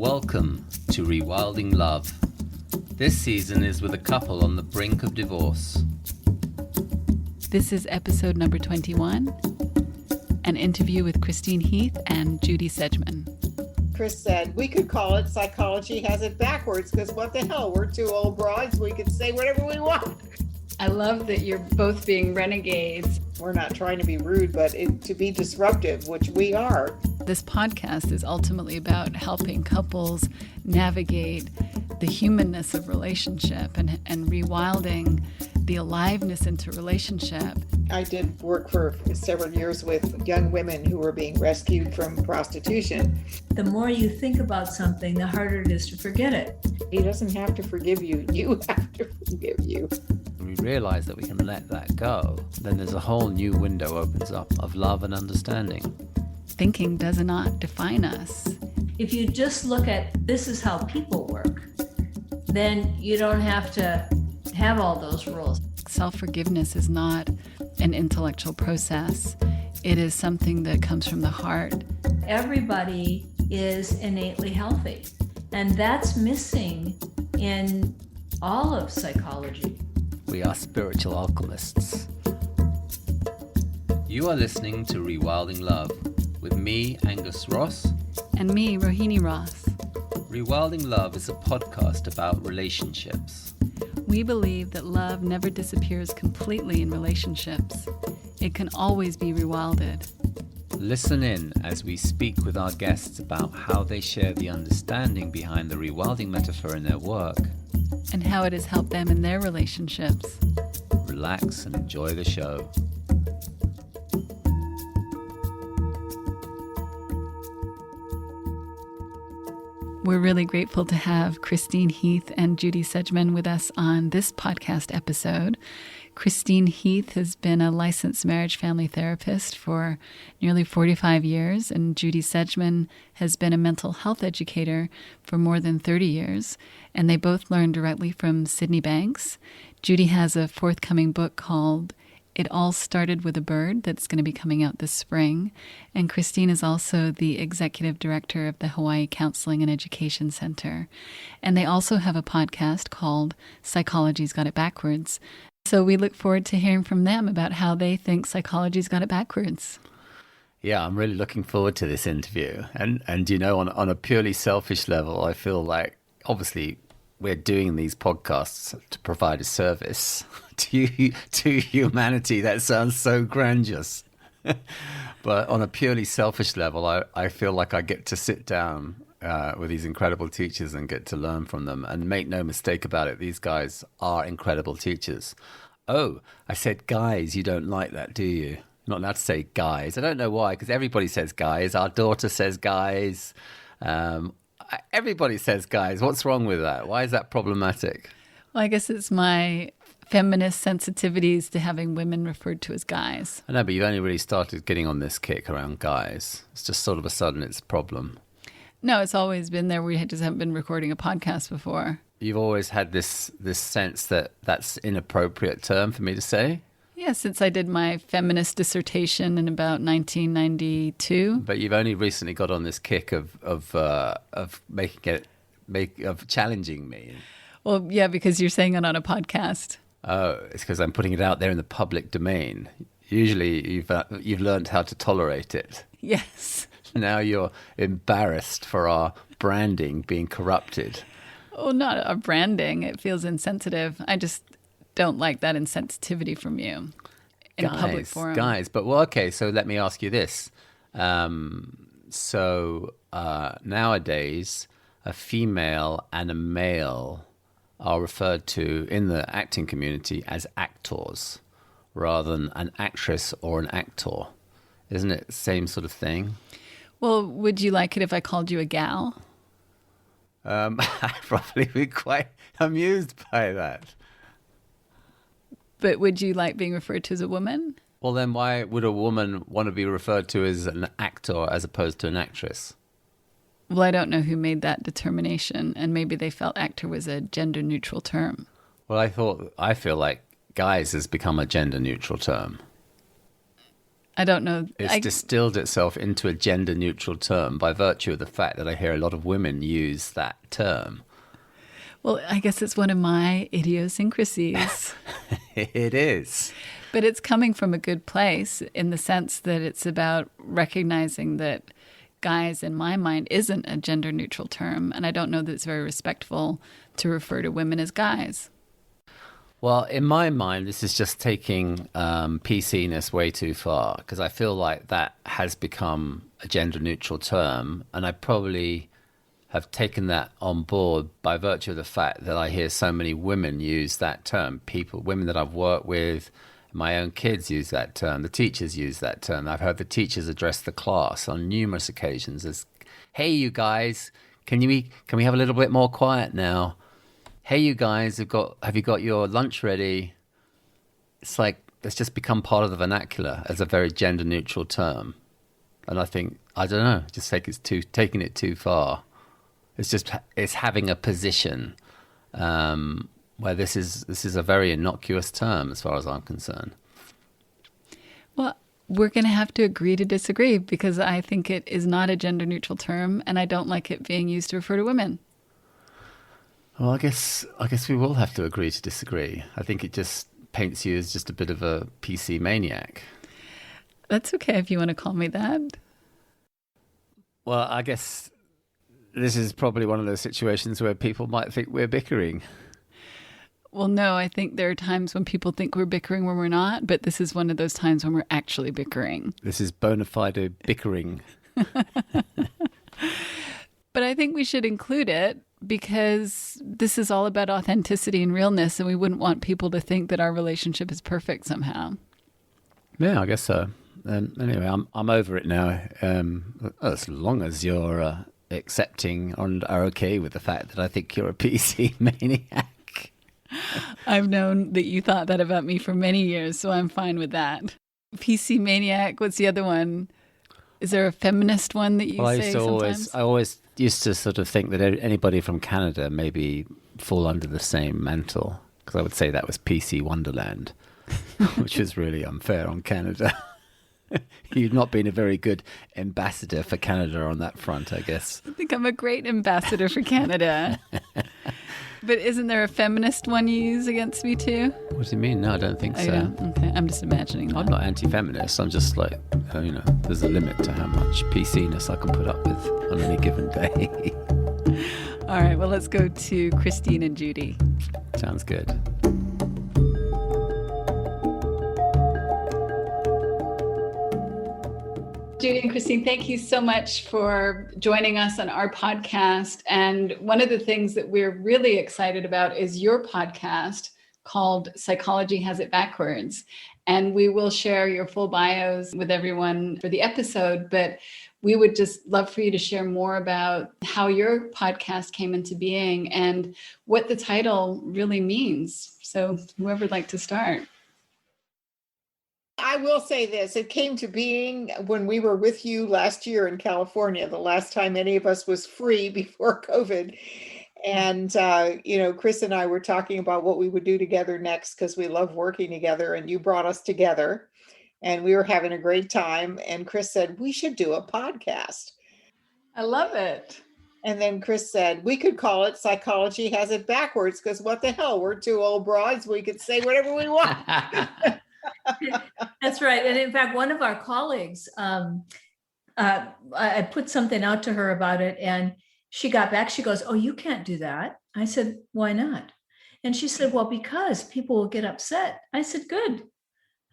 Welcome to Rewilding Love. This season is with a couple on the brink of divorce. This is episode number 21, an interview with Christine Heath and Judy Sedgeman. Chris said, we could call it Psychology Has It Backwards, because what the hell, we're two old broads, we could say whatever we want. I love that you're both being renegades. We're not trying to be rude, but to be disruptive, which we are. This podcast is ultimately about helping couples navigate the humanness of relationship and rewilding the aliveness into relationship. I did work for several years with young women who were being rescued from prostitution. The more you think about something, the harder it is to forget it. He doesn't have to forgive you. You have to forgive you. When we realize that we can let that go, then there's a whole new window opens up of love and understanding. Thinking does not define us. If you just look at this is how people work, then you don't have to have all those rules. Self-forgiveness is not an intellectual process. It is something that comes from the heart. Everybody is innately healthy, and that's missing in all of psychology. We are spiritual alchemists. You are listening to Rewilding Love with me, Angus Ross. And me, Rohini Ross. Rewilding Love is a podcast about relationships. We believe that love never disappears completely in relationships. It can always be rewilded. Listen in as we speak with our guests about how they share the understanding behind the rewilding metaphor in their work. And how it has helped them in their relationships. Relax and enjoy the show. We're really grateful to have Christine Heath and Judy Sedgeman with us on this podcast episode. Christine Heath has been a licensed marriage family therapist for nearly 45 years, and Judy Sedgeman has been a mental health educator for more than 30 years, and they both learned directly from Sydney Banks. Judy has a forthcoming book called It All Started with a Bird that's going to be coming out this spring. And Christine is also the executive director of the Hawaii Counseling and Education Center. And they also have a podcast called Psychology's Got It Backwards. So we look forward to hearing from them about how they think psychology's got it backwards. Yeah, I'm really looking forward to this interview. And you know, on a purely selfish level, I feel like obviously we're doing these podcasts to provide a service to humanity. That sounds so grandiose. But on a purely selfish level, I feel like I get to sit down with these incredible teachers and get to learn from them. And make no mistake about it, these guys are incredible teachers. Oh, I said guys, you don't like that, do you? I'm not allowed to say guys. I don't know why, because everybody says guys. Our daughter says guys. Everybody says guys. What's wrong with that? Why is that problematic? Well, I guess it's my feminist sensitivities to having women referred to as guys. I know, but you've only really started getting on this kick around guys. It's just sort of a sudden it's a problem. No, it's always been there. We just haven't been recording a podcast before. You've always had this sense that that's an inappropriate term for me to say? Yeah, since I did my feminist dissertation in about 1992. But you've only recently got on this kick of challenging me. Well, yeah, because you're saying it on a podcast. Oh, it's because I'm putting it out there in the public domain. Usually, you've learned how to tolerate it. Yes. Now you're embarrassed for our branding being corrupted. Oh, not our branding. It feels insensitive. I just don't like that insensitivity from you in a public forum. Guys, but well, okay, so let me ask you this. Nowadays, a female and a male are referred to in the acting community as actors rather than an actress or an actor. Isn't it the same sort of thing? Well, would you like it if I called you a gal? I'd probably be quite amused by that. But would you like being referred to as a woman? Well, then why would a woman want to be referred to as an actor as opposed to an actress? Well, I don't know who made that determination, and maybe they felt actor was a gender-neutral term. Well, I feel like guys has become a gender-neutral term. I don't know. It's distilled itself into a gender neutral term by virtue of the fact that I hear a lot of women use that term. Well, I guess it's one of my idiosyncrasies. It is. But it's coming from a good place in the sense that it's about recognizing that guys, in my mind, isn't a gender neutral term. And I don't know that it's very respectful to refer to women as guys. Well, in my mind, this is just taking PC-ness way too far, because I feel like that has become a gender neutral term. And I probably have taken that on board by virtue of the fact that I hear so many women use that term. Women that I've worked with, my own kids use that term. The teachers use that term. I've heard the teachers address the class on numerous occasions as, "Hey, you guys, can we have a little bit more quiet now? Hey, you guys, have you got your lunch ready?" It's like it's just become part of the vernacular as a very gender neutral term, and I think I don't know, just taking it too far. It's having a position where this is a very innocuous term as far as I'm concerned. Well, we're going to have to agree to disagree because I think it is not a gender neutral term, and I don't like it being used to refer to women. Well, I guess we will have to agree to disagree. I think it just paints you as just a bit of a PC maniac. That's okay if you want to call me that. Well, I guess this is probably one of those situations where people might think we're bickering. Well, no, I think there are times when people think we're bickering when we're not, but this is one of those times when we're actually bickering. This is bona fide bickering. But I think we should include it because this is all about authenticity and realness, and we wouldn't want people to think that our relationship is perfect somehow. Yeah, I guess so. Anyway, I'm over it now. As long as you're accepting and are okay with the fact that I think you're a PC maniac. I've known that you thought that about me for many years, so I'm fine with that. PC maniac, what's the other one? Is there a feminist one that you say sometimes? I always used to sort of think that anybody from Canada maybe fall under the same mantle, because I would say that was PC Wonderland, which is really unfair on Canada. You've not been a very good ambassador for Canada on that front, I guess. I think I'm a great ambassador for Canada. But isn't there a feminist one you use against me too? What do you mean? No, I don't think so. Okay, I'm just imagining that. I'm not anti-feminist. I'm just like, there's a limit to how much PC-ness I can put up with on any given day. All right, well, let's go to Christine and Judy. Sounds good. Judy and Christine, thank you so much for joining us on our podcast. And one of the things that we're really excited about is your podcast called Psychology Has It Backwards. And we will share your full bios with everyone for the episode, but we would just love for you to share more about how your podcast came into being and what the title really means. So whoever would like to start. I will say this, it came to being when we were with you last year in California, the last time any of us was free before COVID. And, Chris and I were talking about what we would do together next because we love working together, and you brought us together and we were having a great time. And Chris said, we should do a podcast. I love it. And then Chris said, we could call it Psychology Has It Backwards because what the hell, we're two old broads. We could say whatever we want. That's right. And in fact, one of our colleagues, I put something out to her about it, and she got back. She goes, "Oh, you can't do that." I said, "Why not?" And she said, "Well, because people will get upset." I said, "Good."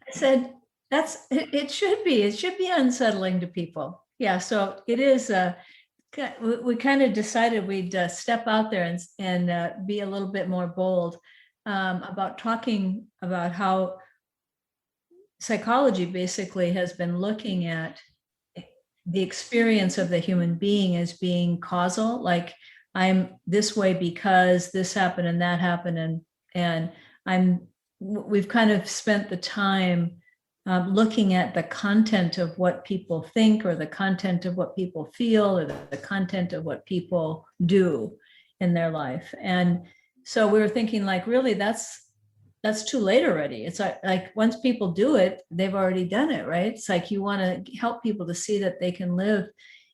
I said, it should be. It should be unsettling to people. Yeah. So it is. We kind of decided we'd step out there and be a little bit more bold about talking about how psychology basically has been looking at the experience of the human being as being causal, like I'm this way because this happened and that happened, and we've kind of spent the time looking at the content of what people think, or the content of what people feel, or the content of what people do in their life. And so we were thinking, like, really, that's that's too late already. It's like once people do it, they've already done it, right? It's like you want to help people to see that they can live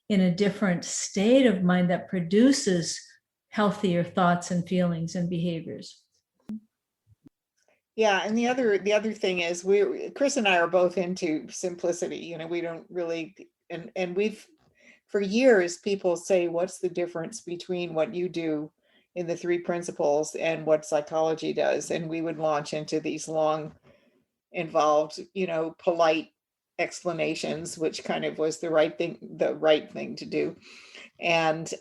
in a different state of mind that produces healthier thoughts and feelings and behaviors. Yeah, and the other thing is Chris and I are both into simplicity. You know, we don't really, and we've, for years, people say, what's the difference between what you do in the 3 principles and what psychology does? And we would launch into these long, involved, you know, polite explanations, which kind of was the right thing to do. And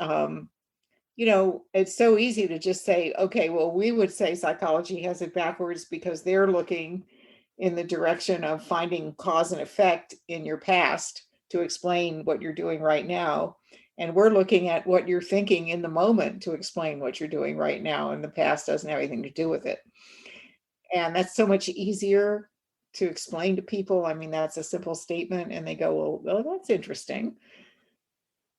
you know, it's so easy to just say, okay, well, we would say psychology has it backwards because they're looking in the direction of finding cause and effect in your past to explain what you're doing right now. And we're looking at what you're thinking in the moment to explain what you're doing right now. And the past doesn't have anything to do with it. And that's so much easier to explain to people. I mean, that's a simple statement. And they go, well, that's interesting.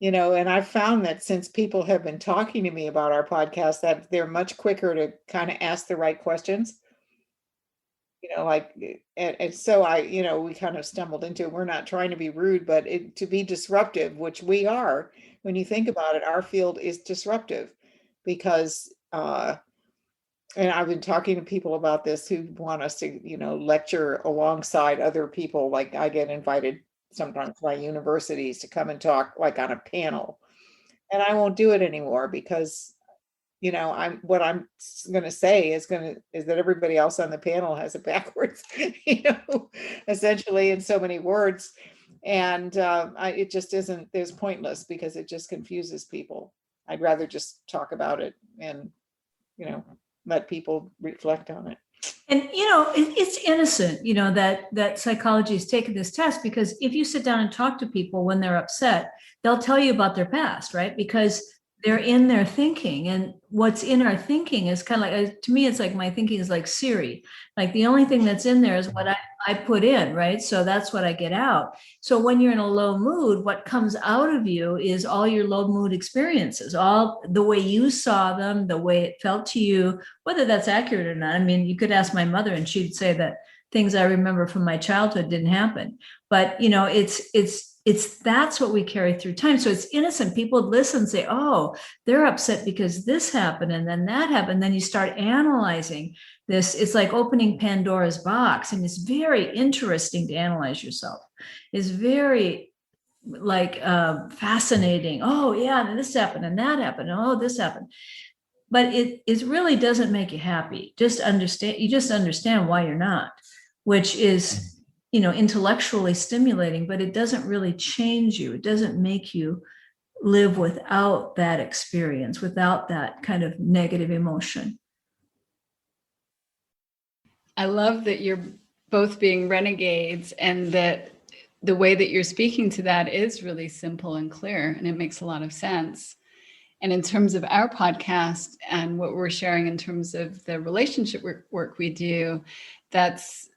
You know, and I've found that since people have been talking to me about our podcast, that they're much quicker to kind of ask the right questions. You know, like, and so you know, we kind of stumbled into it. We're not trying to be rude, but to be disruptive, which we are. When you think about it, our field is disruptive because, and I've been talking to people about this who want us to, you know, lecture alongside other people. Like I get invited sometimes by universities to come and talk like on a panel, and I won't do it anymore because, you know, what I'm going to say is that everybody else on the panel has it backwards, you know, essentially in so many words. And it just isn't, there's pointless because it just confuses people. I'd rather just talk about it and, you know, let people reflect on it. And, you know, it's innocent, you know, that psychology has taken this test, because if you sit down and talk to people when they're upset, they'll tell you about their past, right? Because they're in their thinking, and what's in our thinking is kind of like, to me, it's like my thinking is like Siri. Like the only thing that's in there is what I put in, right? So that's what I get out. So when you're in a low mood, what comes out of you is all your low mood experiences, all the way you saw them, the way it felt to you, whether that's accurate or not. I mean, you could ask my mother and she'd say that things I remember from my childhood didn't happen. But, you know, that's what we carry through time. So it's innocent. People listen and say, oh, they're upset because this happened and then that happened. Then you start analyzing this. It's like opening Pandora's box. And it's very interesting to analyze yourself. It's very like fascinating. Oh, yeah, and this happened and that happened. Oh, this happened. But it really doesn't make you happy. You just understand why you're not, which is, you know, intellectually stimulating, but it doesn't really change you. It doesn't make you live without that experience, without that kind of negative emotion. I love that you're both being renegades, and that the way that you're speaking to that is really simple and clear, and it makes a lot of sense. And in terms of our podcast and what we're sharing in terms of the relationship work we do, that's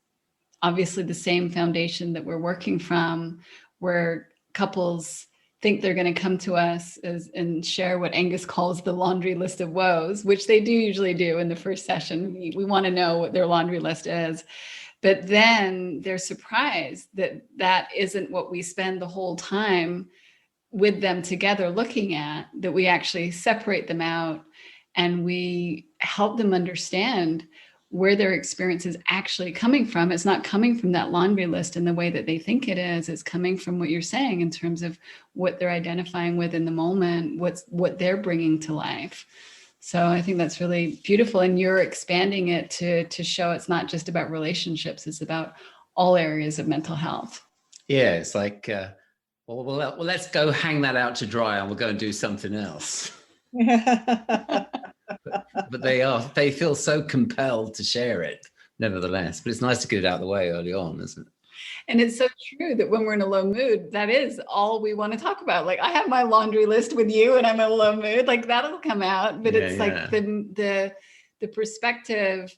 obviously the same foundation that we're working from, where couples think they're going to come to us and share what Angus calls the laundry list of woes, which they do usually do in the first session. We want to know what their laundry list is. But then they're surprised that that isn't what we spend the whole time with them together looking at, that we actually separate them out and we help them understand where their experience is actually coming from. It's not coming from that laundry list in the way that they think it is. It's coming from what you're saying in terms of what they're identifying with in the moment, what they're bringing to life. So I think that's really beautiful. And you're expanding it to show it's not just about relationships, it's about all areas of mental health. Yeah, it's like, well, let's go hang that out to dry and we'll go and do something else. But they feel so compelled to share it nevertheless. But it's nice to get it out of the way early on, isn't it? And it's so true that when we're in a low mood, that is all we want to talk about. Like I have my laundry list with you and I'm in a low mood, like that'll come out. But it's like the perspective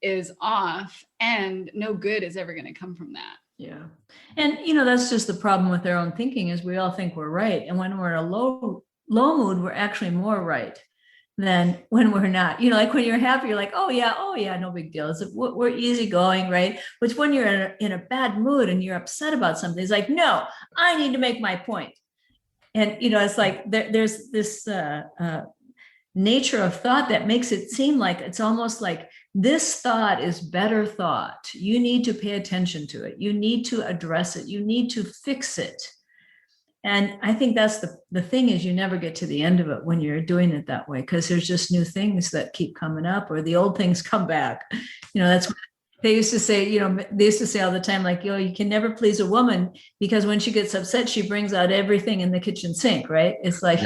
is off and no good is ever going to come from that. Yeah. And, you know, that's just the problem with our own thinking, is we all think we're right. And when we're in a low mood, we're actually more right. than when we're not. Like when you're happy, you're like, oh yeah, no big deal. We're easygoing, right? But when you're in a bad mood and you're upset about something, it's like, no, I need to make my point. And it's like there's this nature of thought that makes it seem like it's almost like this thought is better thought. You need to pay attention to it. You need to address it. You need to fix it. And I think that's the thing is you never get to the end of it when you're doing it that way, because there's just new things that keep coming up, or the old things come back. That's what they used to say, they used to say all the time, like, you can never please a woman because when she gets upset, she brings out everything in the kitchen sink, right? It's like...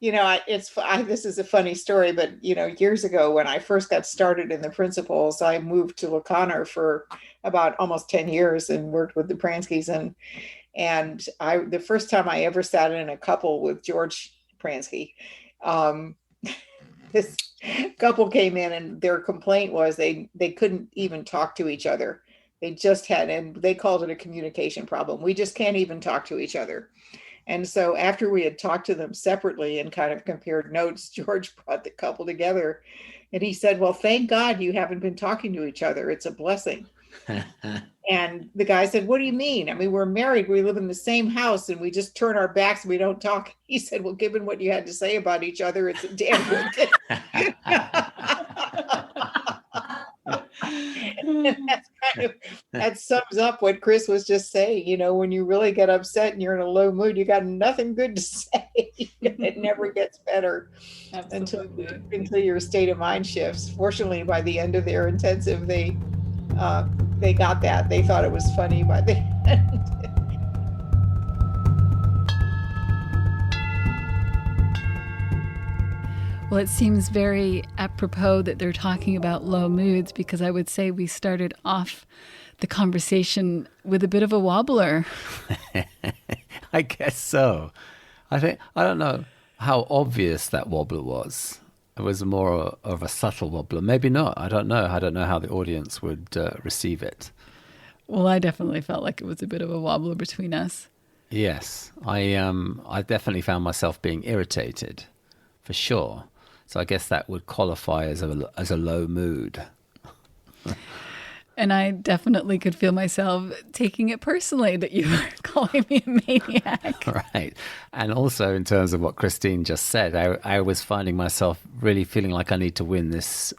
this is a funny story, but, years ago when I first got started in the principles, I moved to Laconer for about almost 10 years and worked with the Pranskys. And the first time I ever sat in a couple with George Pransky, this couple came in and their complaint was they couldn't even talk to each other. They just had, and they called it a communication problem. We just can't even talk to each other. And so after we had talked to them separately and kind of compared notes, George brought the couple together and he said, well, thank God you haven't been talking to each other. It's a blessing. And the guy said, what do you mean? I mean, we're married. We live in the same house and we just turn our backs. We don't talk. He said, well, given what you had to say about each other, it's a damn good thing. And that sums up what Chris was just saying. When you really get upset and you're in a low mood, you got nothing good to say. It never gets better until your state of mind shifts. Fortunately, by the end of their intensive, they got that. They thought it was funny by the end. Well, it seems very apropos that they're talking about low moods, because I would say we started off the conversation with a bit of a wobbler. I guess so. I don't know how obvious that wobbler was. It was more of a subtle wobbler. Maybe not. I don't know. I don't know how the audience would receive it. Well, I definitely felt like it was a bit of a wobbler between us. Yes. I definitely found myself being irritated, for sure. So I guess that would qualify as a low mood. And I definitely could feel myself taking it personally that you were calling me a maniac. Right. And also in terms of what Christine just said, I was finding myself really feeling like I need to win this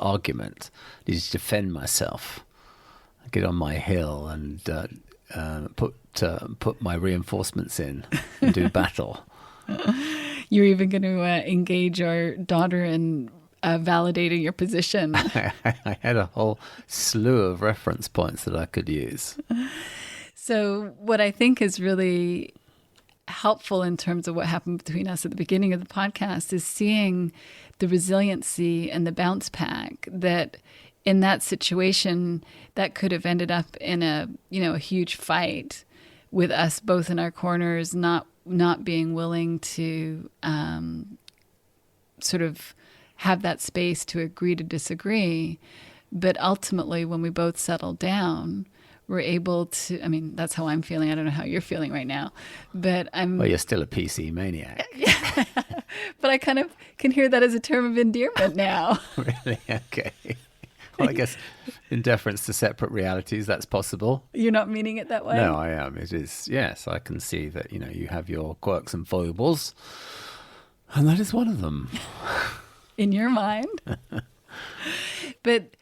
argument. I need to defend myself, get on my hill and put my reinforcements in and do battle. You're even going to engage our daughter in validating your position. I had a whole slew of reference points that I could use. So what I think is really helpful in terms of what happened between us at the beginning of the podcast is seeing the resiliency and the bounce back that in that situation that could have ended up in a huge fight with us both in our corners, not being willing to sort of have that space to agree to disagree. But ultimately, when we both settled down, we're able to, that's how I'm feeling. I don't know how you're feeling right now, but Well, you're still a PC maniac. Yeah. But I kind of can hear that as a term of endearment now. Really? Okay. Well, I guess in deference to separate realities, that's possible. You're not meaning it that way? No, I am. It is. Yes, I can see that, you have your quirks and foibles, and that is one of them. In your mind. But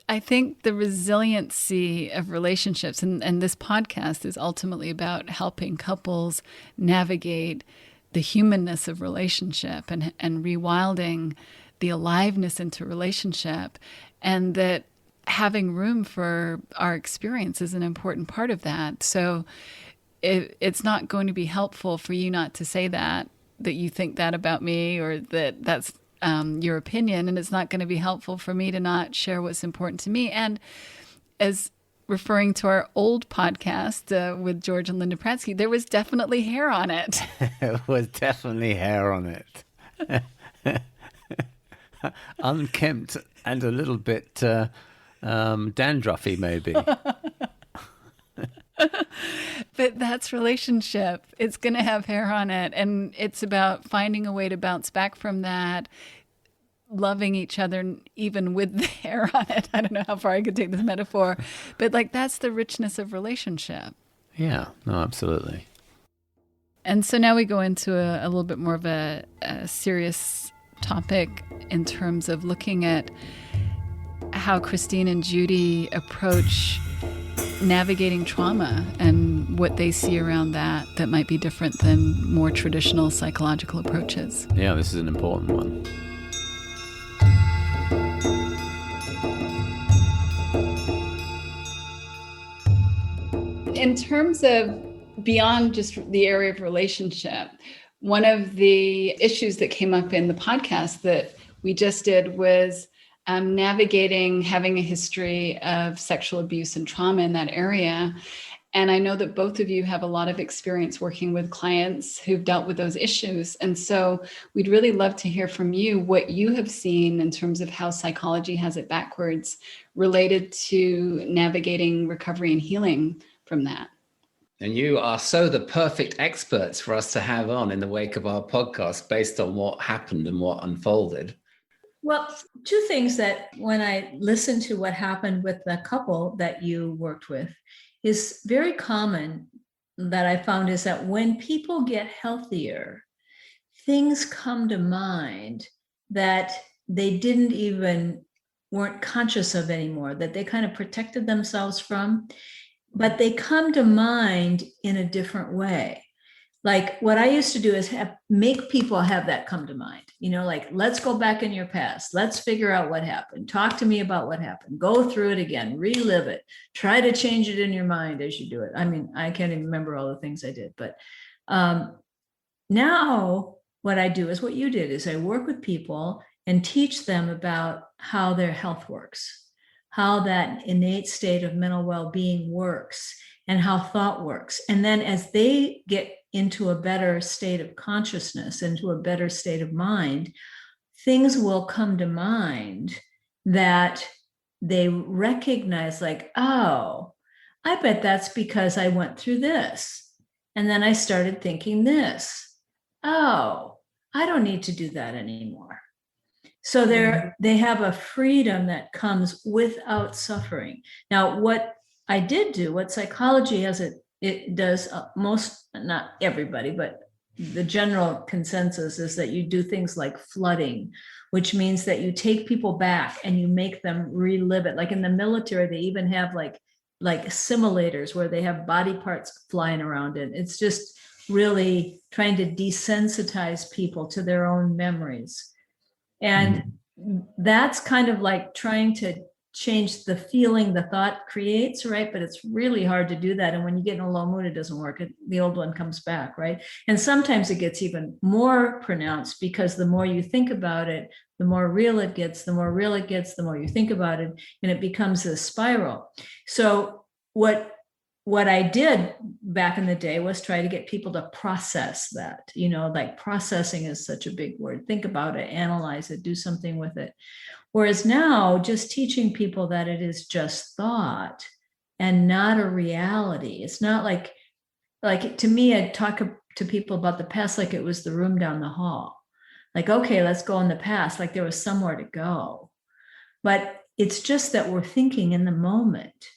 I think the resiliency of relationships, and this podcast is ultimately about helping couples navigate the humanness of relationship and rewilding the aliveness into relationship, and that having room for our experience is an important part of that. So it's not going to be helpful for you not to say that you think that about me, or that's your opinion, and it's not going to be helpful for me to not share what's important to me. And as referring to our old podcast with George and Linda Pransky, there was definitely hair on it. There was definitely hair on it. Unkempt and a little bit dandruffy, maybe. But that's relationship. It's going to have hair on it. And it's about finding a way to bounce back from that, loving each other, even with the hair on it. I don't know how far I could take this metaphor, but like that's the richness of relationship. Yeah, no, absolutely. And so now we go into a little bit more of a serious topic in terms of looking at how Christine and Judy approach navigating trauma and what they see around that might be different than more traditional psychological approaches. Yeah, this is an important one. In terms of beyond just the area of relationship, one of the issues that came up in the podcast that we just did was navigating having a history of sexual abuse and trauma in that area. And I know that both of you have a lot of experience working with clients who've dealt with those issues. And so we'd really love to hear from you what you have seen in terms of how psychology has it backwards related to navigating recovery and healing from that. And you are so the perfect experts for us to have on in the wake of our podcast based on what happened and what unfolded. Well, two things that when I listened to what happened with the couple that you worked with is very common that I found is that when people get healthier, things come to mind that they weren't conscious of anymore, that they kind of protected themselves from, but they come to mind in a different way. Like what I used to do is make people have that come to mind, like, let's go back in your past. Let's figure out what happened. Talk to me about what happened. Go through it again, relive it, try to change it in your mind as you do it. I mean, I can't even remember all the things I did, but now what I do is what you did is I work with people and teach them about how their health works, how that innate state of mental well-being works, and how thought works. And then as they get into a better state of consciousness, into a better state of mind, things will come to mind that they recognize, like, oh, I bet that's because I went through this. And then I started thinking this. Oh, I don't need to do that anymore. So they have a freedom that comes without suffering. Now, what I did do, what psychology has it does, most, not everybody, but the general consensus is that you do things like flooding, which means that you take people back and you make them relive it. Like in the military, they even have like simulators where they have body parts flying around it. It's just really trying to desensitize people to their own memories. And that's kind of like trying to change the feeling the thought creates, right? But it's really hard to do that. And when you get in a low mood, it doesn't work. The old one comes back, right? And sometimes it gets even more pronounced because the more you think about it, the more real it gets, the more real it gets, the more you think about it, and it becomes a spiral. So what I did back in the day was try to get people to process that, like processing is such a big word. Think about it, analyze it, do something with it. Whereas now, just teaching people that it is just thought and not a reality. It's not like to me, I'd talk to people about the past like it was the room down the hall. Like, okay, let's go in the past, like there was somewhere to go. But it's just that we're thinking in the moment.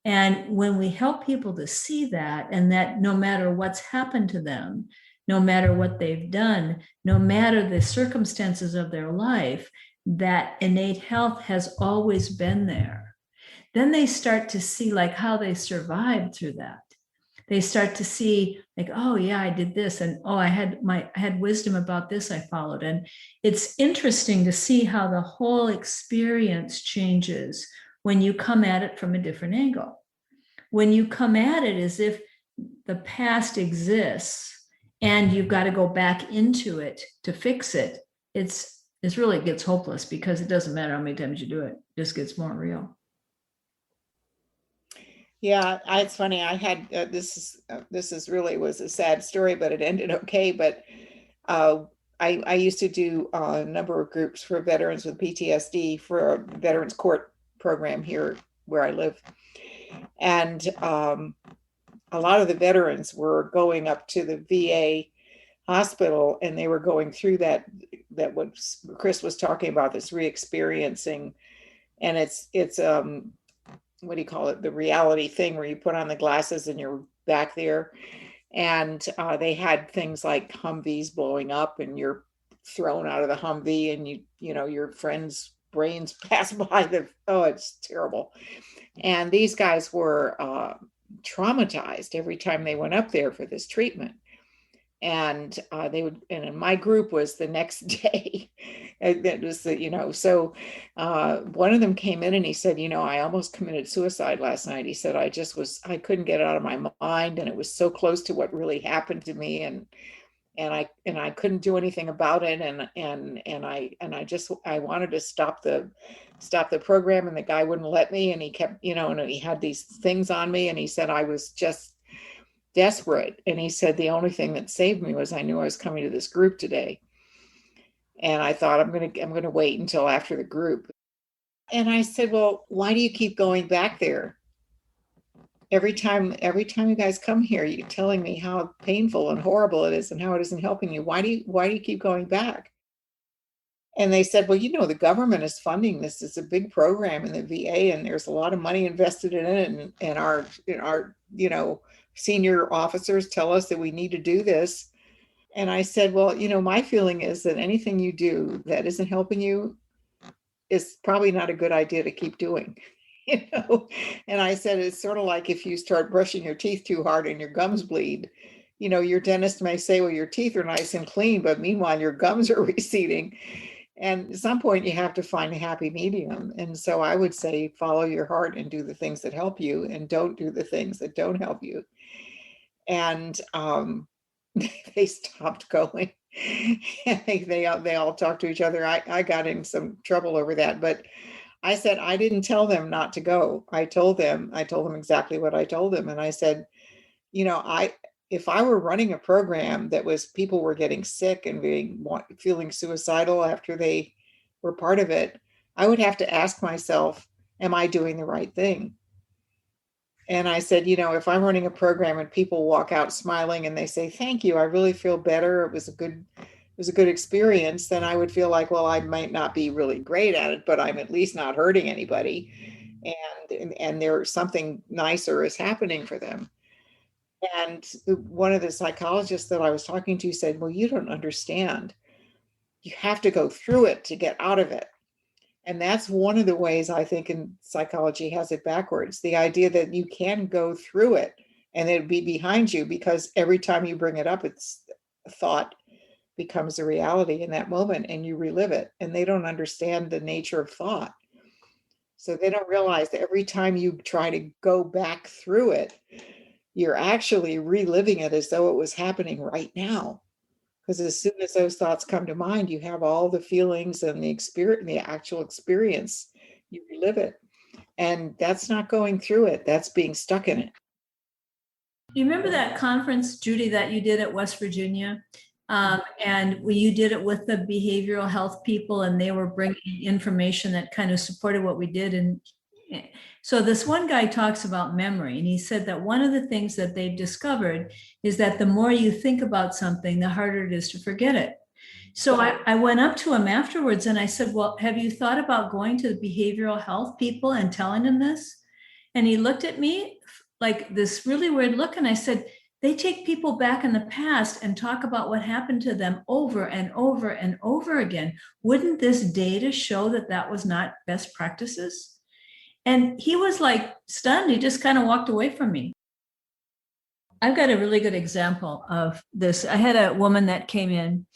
And when we help people to see that, and that no matter what's happened to them, no matter what they've done, no matter the circumstances of their life, that innate health has always been there. Then they start to see like how they survived through that. They start to see like, oh yeah, I did this. And oh, I had wisdom about this I followed. And it's interesting to see how the whole experience changes when you come at it from a different angle. When you come at it as if the past exists and you've got to go back into it to fix it, it really gets hopeless because it doesn't matter how many times you do it, it just gets more real. Yeah, it's funny. I had this is really was a sad story, but it ended okay. But I used to do a number of groups for veterans with PTSD for a veterans court program here where I live, and a lot of the veterans were going up to the VA hospital, and they were going through that what Chris was talking about, this re-experiencing. And it's what do you call it, the reality thing, where you put on the glasses and you're back there. And they had things like Humvees blowing up, and you're thrown out of the Humvee, and you know, your friends' brains pass by it's terrible. And these guys were traumatized every time they went up there for this treatment. And they would, and in my group was the next day. That was the, you know, so one of them came in and he said, you know, I almost committed suicide last night. He said, I couldn't get it out of my mind, and it was so close to what really happened to me, and I couldn't do anything about it, and I wanted to stop the program, and the guy wouldn't let me, and he kept, you know, and he had these things on me, and he said I was just desperate. And he said the only thing that saved me was I knew I was coming to this group today. And I thought, I'm going to wait until after the group. And I said, well, why do you keep going back there? Every time you guys come here, you're telling me how painful and horrible it is and how it isn't helping you. Why do you keep going back? And they said, well, you know, the government is funding this. It's a big program in the VA, and there's a lot of money invested in it. And our, you know, senior officers tell us that we need to do this. And I said, well, you know, my feeling is that anything you do that isn't helping you is probably not a good idea to keep doing, you know. And I said, it's sort of like if you start brushing your teeth too hard and your gums bleed, you know, your dentist may say, well, your teeth are nice and clean, but meanwhile, your gums are receding. And at some point you have to find a happy medium. And so I would say, follow your heart and do the things that help you, and don't do the things that don't help you. And they stopped going. they all talked to each other. I got in some trouble over that, but I said, I didn't tell them not to go. I told them exactly what I told them. And I said, you know, if I were running a program that was people were getting sick and feeling suicidal after they were part of it, I would have to ask myself, am I doing the right thing? And I said, you know, if I'm running a program and people walk out smiling and they say, thank you, I really feel better, it was a good experience, then I would feel like, well, I might not be really great at it, but I'm at least not hurting anybody. And there's something nicer is happening for them. And one of the psychologists that I was talking to said, well, you don't understand. You have to go through it to get out of it. And that's one of the ways I think in psychology has it backwards. The idea that you can go through it and it'd be behind you, because every time you bring it up, it's a thought becomes a reality in that moment and you relive it. And they don't understand the nature of thought. So they don't realize that every time you try to go back through it, you're actually reliving it as though it was happening right now. Because as soon as those thoughts come to mind, you have all the feelings and the experience, the actual experience, you relive it. And that's not going through it, that's being stuck in it. You remember that conference, Judy, that you did at West Virginia? And you did it with the behavioral health people, and they were bringing information that kind of supported what we did. And so this one guy talks about memory, and he said that one of the things that they've discovered is that the more you think about something, the harder it is to forget it. So I went up to him afterwards and I said, well, have you thought about going to the behavioral health people and telling them this? And he looked at me like this really weird look. And I said, they take people back in the past and talk about what happened to them over and over and over again. Wouldn't this data show that that was not best practices? And he was like stunned. He just kind of walked away from me. I've got a really good example of this. I had a woman that came in,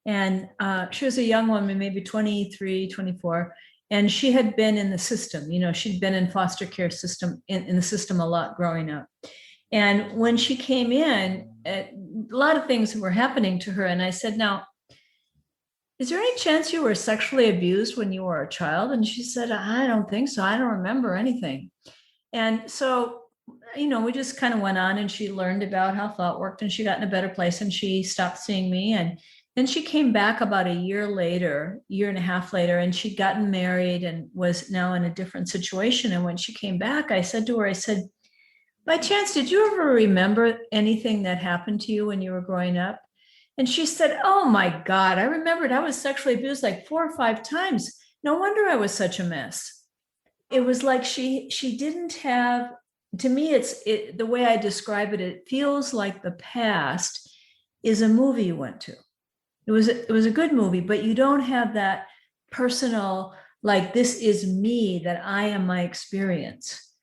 and she was a young woman, maybe 23, 24. And she had been in the system, you know, she'd been in foster care system, in the system a lot growing up. And when she came in, a lot of things were happening to her. And I said, now, is there any chance you were sexually abused when you were a child? And she said, I don't think so. I don't remember anything. And so, you know, we just kind of went on, and she learned about how thought worked, and she got in a better place, and she stopped seeing me. And then she came back about a year and a half later, and she'd gotten married and was now in a different situation. And when she came back, I said to her, I said, by chance, did you ever remember anything that happened to you when you were growing up? And she said, oh my God, I remembered I was sexually abused like 4 or 5 times. No wonder I was such a mess. It was like she didn't have, to me, the way I describe it, it feels like the past is a movie you went to. It was a good movie, but you don't have that personal, like, this is me, that I am my experience.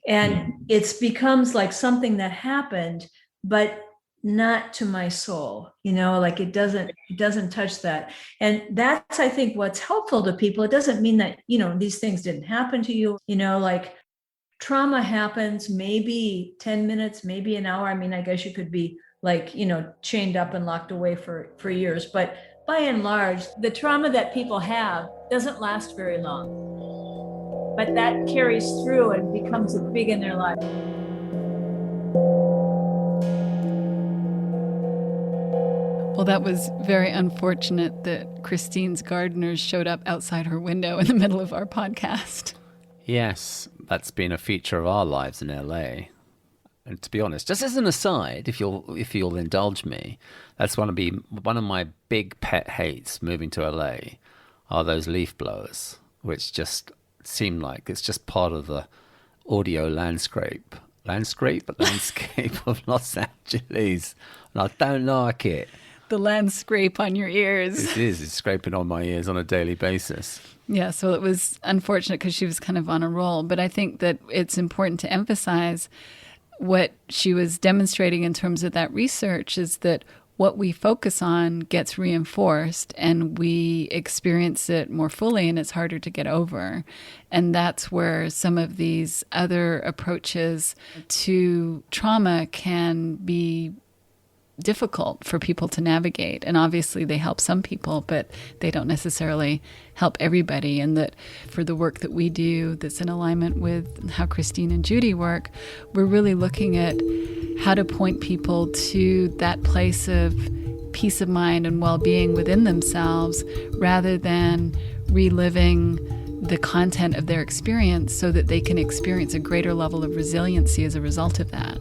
And it becomes like something that happened, but not to my soul, like it doesn't touch that. And that's, I think, what's helpful to people. It doesn't mean that, these things didn't happen to you, like trauma happens, maybe 10 minutes, maybe an hour. I mean, I guess you could be like, chained up and locked away for years, but by and large, the trauma that people have doesn't last very long, but that carries through and becomes big in their life. Well, that was very unfortunate that Christine's gardeners showed up outside her window in the middle of our podcast. Yes, that's been a feature of our lives in LA. And to be honest, just as an aside, if you'll indulge me, that's one of my big pet hates moving to LA are those leaf blowers, which just seem like it's just part of the audio landscape of Los Angeles, and I don't like it. The land scrape on your ears. It is. It's scraping on my ears on a daily basis. Yeah, so it was unfortunate because she was kind of on a roll. But I think that it's important to emphasize what she was demonstrating in terms of that research is that what we focus on gets reinforced and we experience it more fully, and it's harder to get over. And that's where some of these other approaches to trauma can be difficult for people to navigate. And obviously they help some people, but they don't necessarily help everybody. And that for the work that we do that's in alignment with how Christine and Judy work, we're really looking at how to point people to that place of peace of mind and well-being within themselves rather than reliving the content of their experience so that they can experience a greater level of resiliency as a result of that.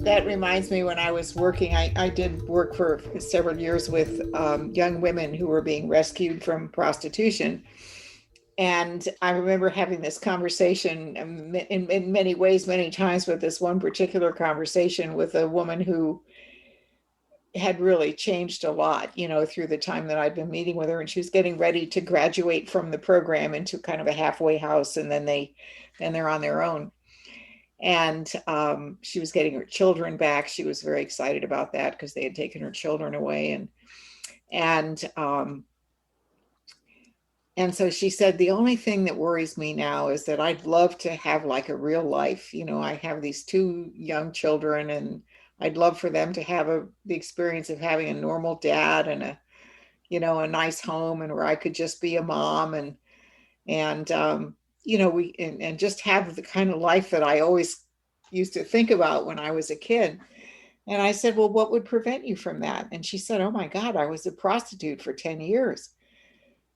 That reminds me, when I was working, I did work for several years with young women who were being rescued from prostitution. And I remember having this conversation in many ways, many times, but this one particular conversation with a woman who had really changed a lot, through the time that I'd been meeting with her. And she was getting ready to graduate from the program into kind of a halfway house, and then they're on their own. And she was getting her children back. She was very excited about that because they had taken her children away. And so she said, the only thing that worries me now is that I'd love to have like a real life. I have these 2 young children, and I'd love for them to have the experience of having a normal dad and a nice home, and where I could just be a mom and just have the kind of life that I always used to think about when I was a kid. And I said, well, what would prevent you from that? And she said, oh my God, I was a prostitute for 10 years.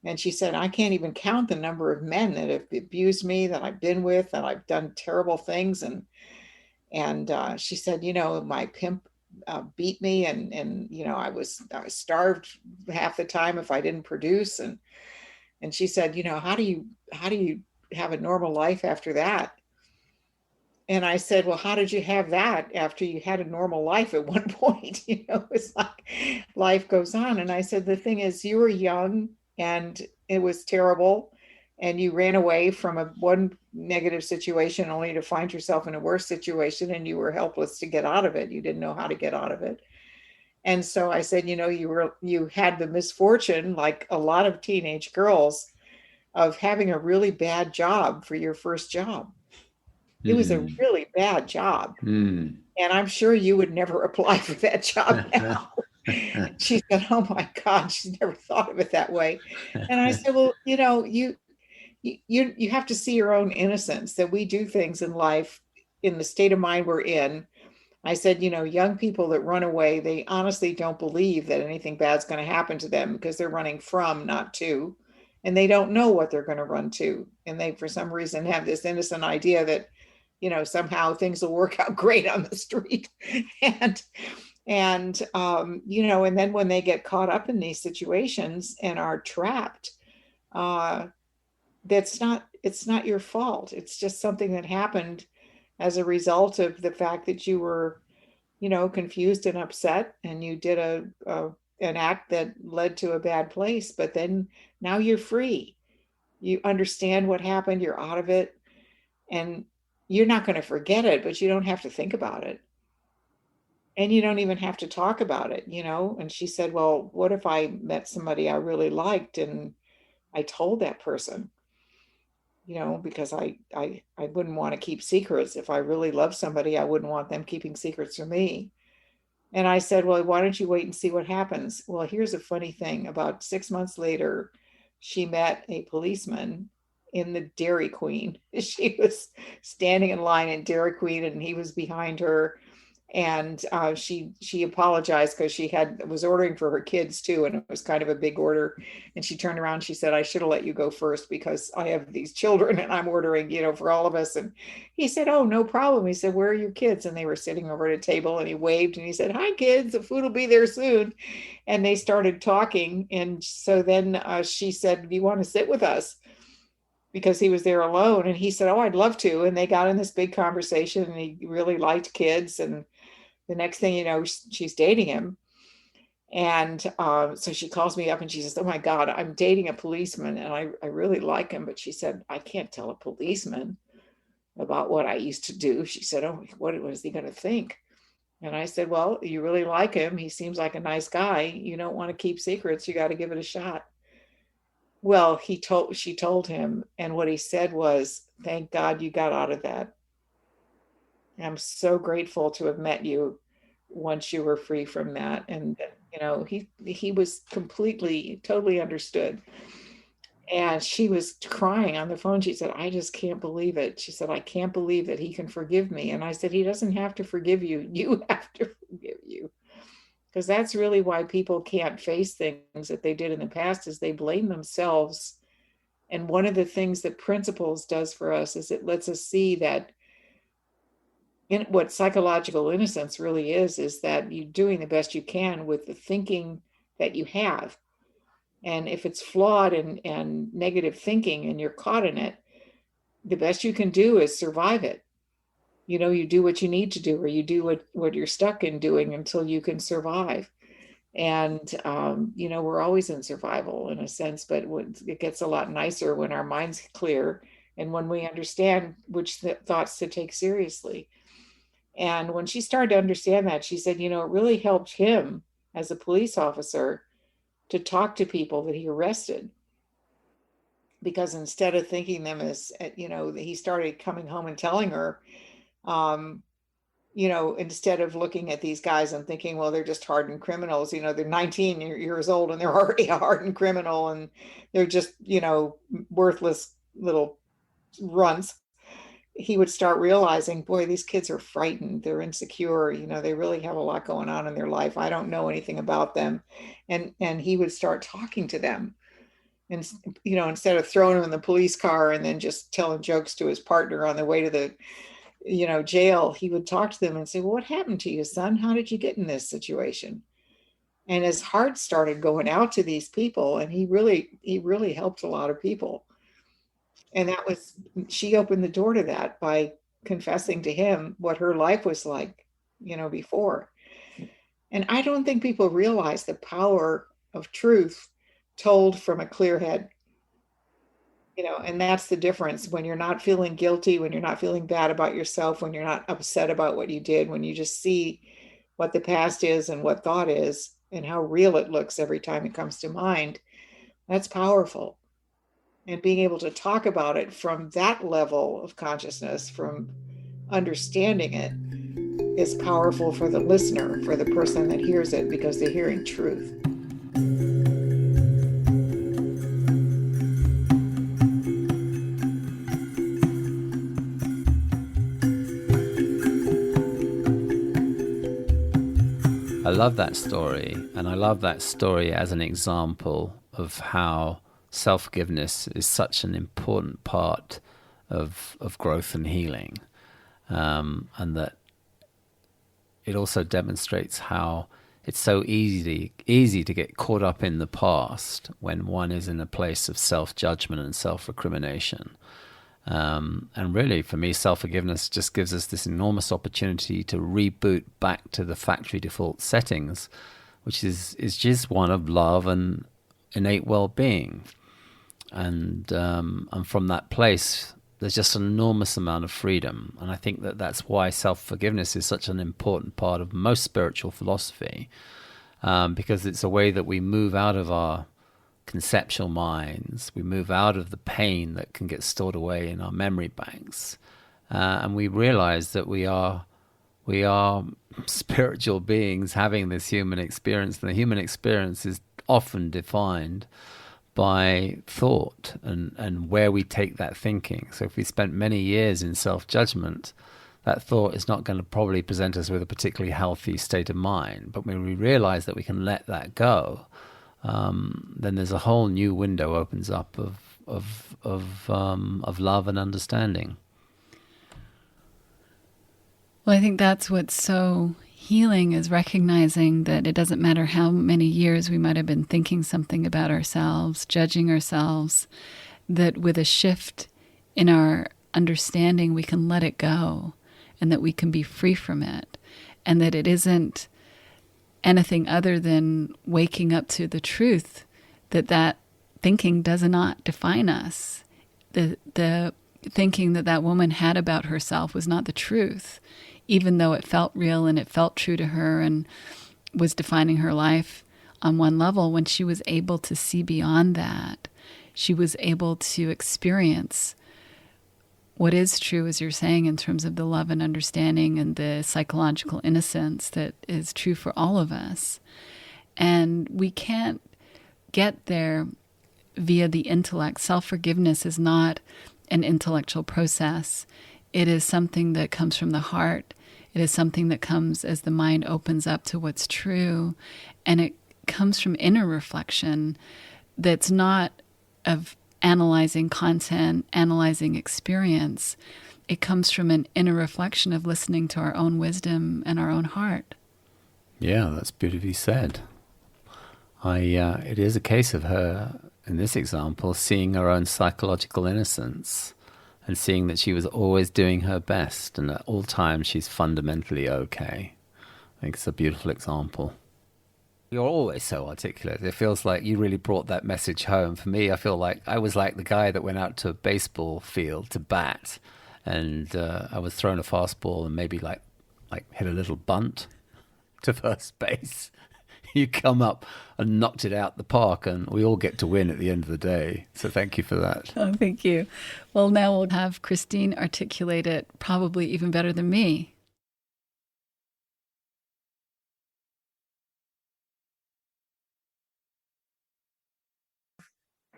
And she said, I can't even count the number of men that have abused me, that I've been with, that I've done terrible things. And she said, my pimp beat me, and I was starved half the time if I didn't produce. And she said, how do you have a normal life after that? And I said, well, how did you have that after you had a normal life at one point? It's like life goes on. And I said, the thing is, you were young and it was terrible, and you ran away from one negative situation only to find yourself in a worse situation, and you were helpless to get out of it. You didn't know how to get out of it. And so I said, you had the misfortune, like a lot of teenage girls, of having a really bad job for your first job. It was a really bad job. And I'm sure you would never apply for that job now. She said, oh my God, she's never thought of it that way. And I said, well, you have to see your own innocence, that we do things in life in the state of mind we're in I said, young people that run away, they honestly don't believe that anything bad's going to happen to them because they're running from, not to, and they don't know what they're going to run to. And they, for some reason, have this innocent idea that, somehow things will work out great on the street. And and then when they get caught up in these situations and are trapped, it's not your fault. It's just something that happened as a result of the fact that you were, confused and upset, and you did an act that led to a bad place. But then now you're free. You understand what happened. You're out of it, and you're not going to forget it, but you don't have to think about it. And you don't even have to talk about it, And she said, well, what if I met somebody I really liked and I told that person? Because I wouldn't want to keep secrets. If I really love somebody, I wouldn't want them keeping secrets from me. And I said, well, why don't you wait and see what happens? Well, here's a funny thing. About 6 months later, she met a policeman in the Dairy Queen. She was standing in line in Dairy Queen, and he was behind her. And she apologized because she was ordering for her kids too, and it was kind of a big order. And she turned around, she said, I should have let you go first because I have these children and I'm ordering, for all of us. And he said, oh, no problem. He said, where are your kids? And they were sitting over at a table, and he waved and he said, hi kids, the food will be there soon. And they started talking. And so then she said, do you want to sit with us? Because he was there alone. And he said, oh, I'd love to. And they got in this big conversation, and he really liked kids. And the next thing you know, she's dating him. And so she calls me up and she says, oh my God, I'm dating a policeman and I really like him. But she said, I can't tell a policeman about what I used to do. She said, oh, what is he going to think? And I said, well, you really like him. He seems like a nice guy. You don't want to keep secrets. You got to give it a shot. Well, she told him. And what he said was, thank God you got out of that. I'm so grateful to have met you once you were free from that. And, he was totally understood. And she was crying on the phone. She said, I just can't believe it. She said, I can't believe that he can forgive me. And I said, he doesn't have to forgive you. You have to forgive you. Because that's really why people can't face things that they did in the past, is they blame themselves. And one of the things that Principles does for us is it lets us see that what psychological innocence really is that you're doing the best you can with the thinking that you have. And if it's flawed and negative thinking and you're caught in it, the best you can do is survive it. You do what you need to do, or you do what you're stuck in doing until you can survive. And, we're always in survival in a sense, but it gets a lot nicer when our mind's clear and when we understand which thoughts to take seriously. And when she started to understand that, she said, it really helped him as a police officer to talk to people that he arrested. Because instead of thinking them as, he started coming home and telling her, instead of looking at these guys and thinking, well, they're just hardened criminals, they're 19 years old and they're already a hardened criminal and they're just, worthless little runts. He would start realizing, boy, these kids are frightened. They're insecure. They really have a lot going on in their life. I don't know anything about them. And he would start talking to them. And, instead of throwing them in the police car and then just telling jokes to his partner on the way to the, jail, he would talk to them and say, well, what happened to you, son? How did you get in this situation? And his heart started going out to these people. And he really helped a lot of people. And she opened the door to that by confessing to him what her life was like, before. And I don't think people realize the power of truth told from a clear head, and that's the difference when you're not feeling guilty, when you're not feeling bad about yourself, when you're not upset about what you did, when you just see what the past is and what thought is and how real it looks every time it comes to mind. That's powerful. And being able to talk about it from that level of consciousness, from understanding it, is powerful for the listener, for the person that hears it, because they're hearing truth. I love that story, and I love that story as an example of how self-forgiveness is such an important part of growth and healing, and that it also demonstrates how it's so easy to get caught up in the past when one is in a place of self-judgment and self-recrimination. And really, for me, self-forgiveness just gives us this enormous opportunity to reboot back to the factory default settings, which is just one of love and innate well-being. And from that place, there's just an enormous amount of freedom. And I think that that's why self-forgiveness is such an important part of most spiritual philosophy, because it's a way that we move out of our conceptual minds, we move out of the pain that can get stored away in our memory banks, and we realize that we are spiritual beings having this human experience, and the human experience is often defined by thought and where we take that thinking. So if we spent many years in self-judgment, that thought is not going to probably present us with a particularly healthy state of mind. But when we realize that we can let that go, then there's a whole new window opens up of love and understanding. Well, I think that's what's so healing, is recognizing that it doesn't matter how many years we might have been thinking something about ourselves, judging ourselves, that with a shift in our understanding, we can let it go, and that we can be free from it, and that it isn't anything other than waking up to the truth that thinking does not define us. The thinking that woman had about herself was not the truth, even though it felt real and it felt true to her and was defining her life on one level. When she was able to see beyond that, she was able to experience what is true, as you're saying, in terms of the love and understanding and the psychological innocence that is true for all of us. And we can't get there via the intellect. Self-forgiveness is not an intellectual process. It is something that comes from the heart. It is something that comes as the mind opens up to what's true. And it comes from inner reflection that's not of analyzing content, analyzing experience. It comes from an inner reflection of listening to our own wisdom and our own heart. Yeah, that's beautifully said. It is a case of her, in this example, seeing her own psychological innocence and seeing that she was always doing her best, and at all times she's fundamentally okay. I think it's a beautiful example. You're always so articulate. It feels like you really brought that message home. For me, I feel like I was like the guy that went out to a baseball field to bat, and I was throwing a fastball and maybe like hit a little bunt to first base. You come up and knocked it out the park, and we all get to win at the end of the day. So thank you for that. Oh, thank you. Well, now we'll have Christine articulate it probably even better than me.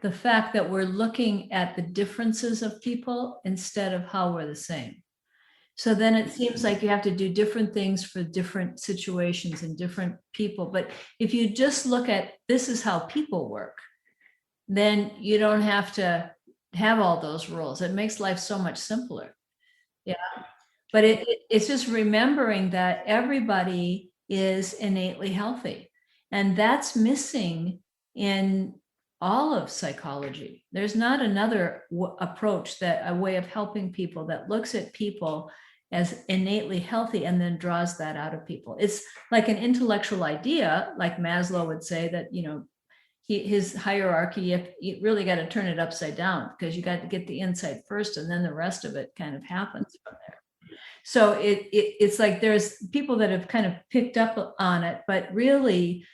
The fact that we're looking at the differences of people instead of how we're the same. So then it seems like you have to do different things for different situations and different people. But if you just look at this is how people work, then you don't have to have all those rules. It makes life so much simpler. Yeah. But it's just remembering that everybody is innately healthy. And that's missing in all of psychology. There's not another approach, that a way of helping people that looks at people as innately healthy and then draws that out of people. It's like an intellectual idea, like Maslow would say that, his hierarchy, you really got to turn it upside down, because you got to get the insight first, and then the rest of it kind of happens from there. So it's like there's people that have kind of picked up on it, but really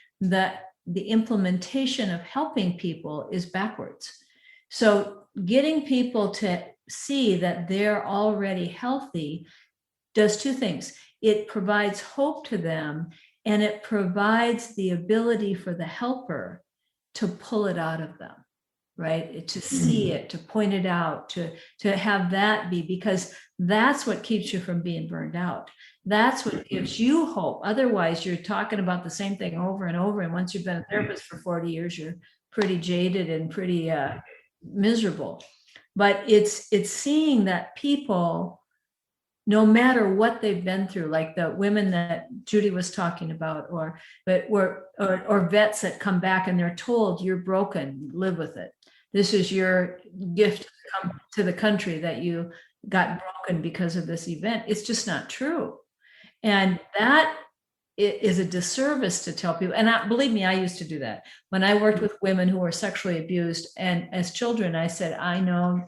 the implementation of helping people is backwards. So getting people to see that they're already healthy does two things. It provides hope to them, and it provides the ability for the helper to pull it out of them, right? To see it, to point it out, to have that be, because that's what keeps you from being burned out. That's what gives you hope. Otherwise, you're talking about the same thing over and over. And once you've been a therapist for 40 years, you're pretty jaded and pretty miserable. But it's seeing that people, no matter what they've been through, like the women that Judy was talking about, or vets that come back and they're told, you're broken, live with it. This is your gift to come to the country, that you got broken because of this event. It's just not true. And that is a disservice to tell people. And believe me, I used to do that. When I worked with women who were sexually abused, and as children, I said, I know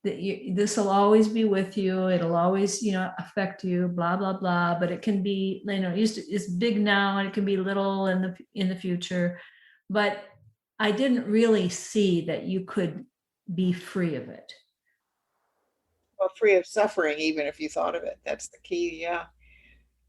that this will always be with you. It'll always, affect you, blah, blah, blah. But it can be, it's big now and it can be little in the future. But I didn't really see that you could be free of it. Well, free of suffering, even if you thought of it. That's the key. Yeah.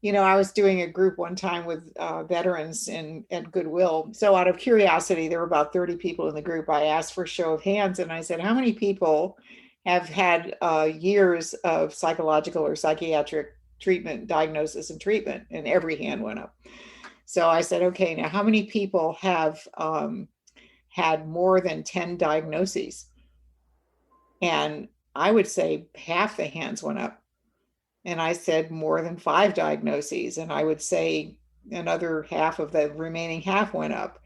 I was doing a group one time with veterans at Goodwill. So out of curiosity, there were about 30 people in the group. I asked for a show of hands and I said, how many people have had years of psychological or psychiatric treatment, diagnosis and treatment? And every hand went up. So I said, okay, now how many people have had more than 10 diagnoses? And I would say half the hands went up. And I said more than 5 diagnoses. And I would say another half of the remaining half went up.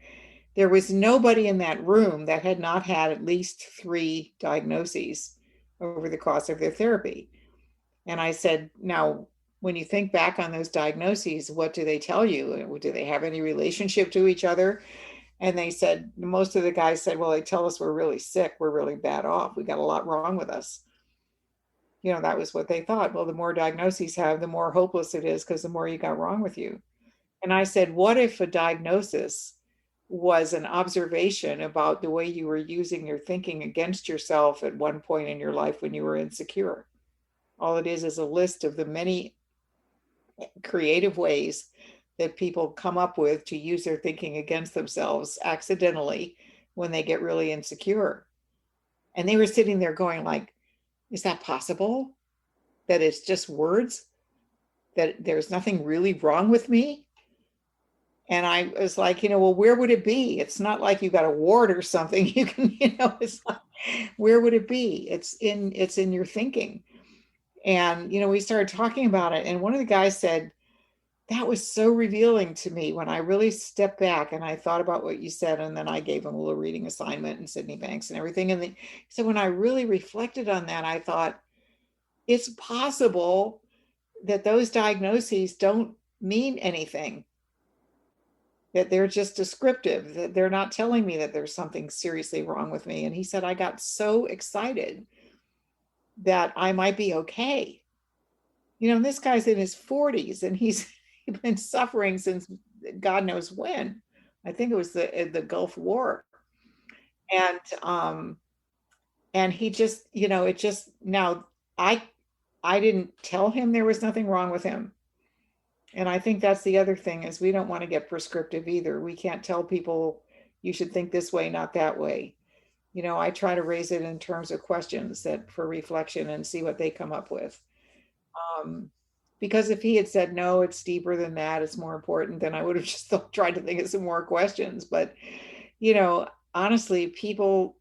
There was nobody in that room that had not had at least 3 diagnoses over the course of their therapy. And I said, now, when you think back on those diagnoses, what do they tell you? Do they have any relationship to each other? And they said, most of the guys said, well, they tell us we're really sick. We're really bad off. We got a lot wrong with us. That was what they thought. Well, the more diagnoses have, the more hopeless it is, because the more you got wrong with you. And I said, what if a diagnosis was an observation about the way you were using your thinking against yourself at one point in your life when you were insecure? All it is a list of the many creative ways that people come up with to use their thinking against themselves accidentally when they get really insecure. And they were sitting there going like, is that possible? That it's just words? That there's nothing really wrong with me? And I was like, well, where would it be? It's not like you got a wart or something. You can, it's like, where would it be? It's in your thinking. And, we started talking about it. And one of the guys said, that was so revealing to me when I really stepped back and I thought about what you said. And then I gave him a little reading assignment and Sydney Banks and everything. And so when I really reflected on that, I thought, it's possible that those diagnoses don't mean anything, that they're just descriptive, that they're not telling me that there's something seriously wrong with me. And he said, I got so excited that I might be okay. This guy's in his 40s and he's been suffering since God knows when. I think it was the Gulf War. And he just, it just, now I didn't tell him there was nothing wrong with him. And I think that's the other thing, is we don't want to get prescriptive either. We can't tell people you should think this way, not that way. I try to raise it in terms of questions that for reflection and see what they come up with. Because if he had said, no, it's deeper than that, it's more important, then I would have just tried to think of some more questions. But, honestly, people,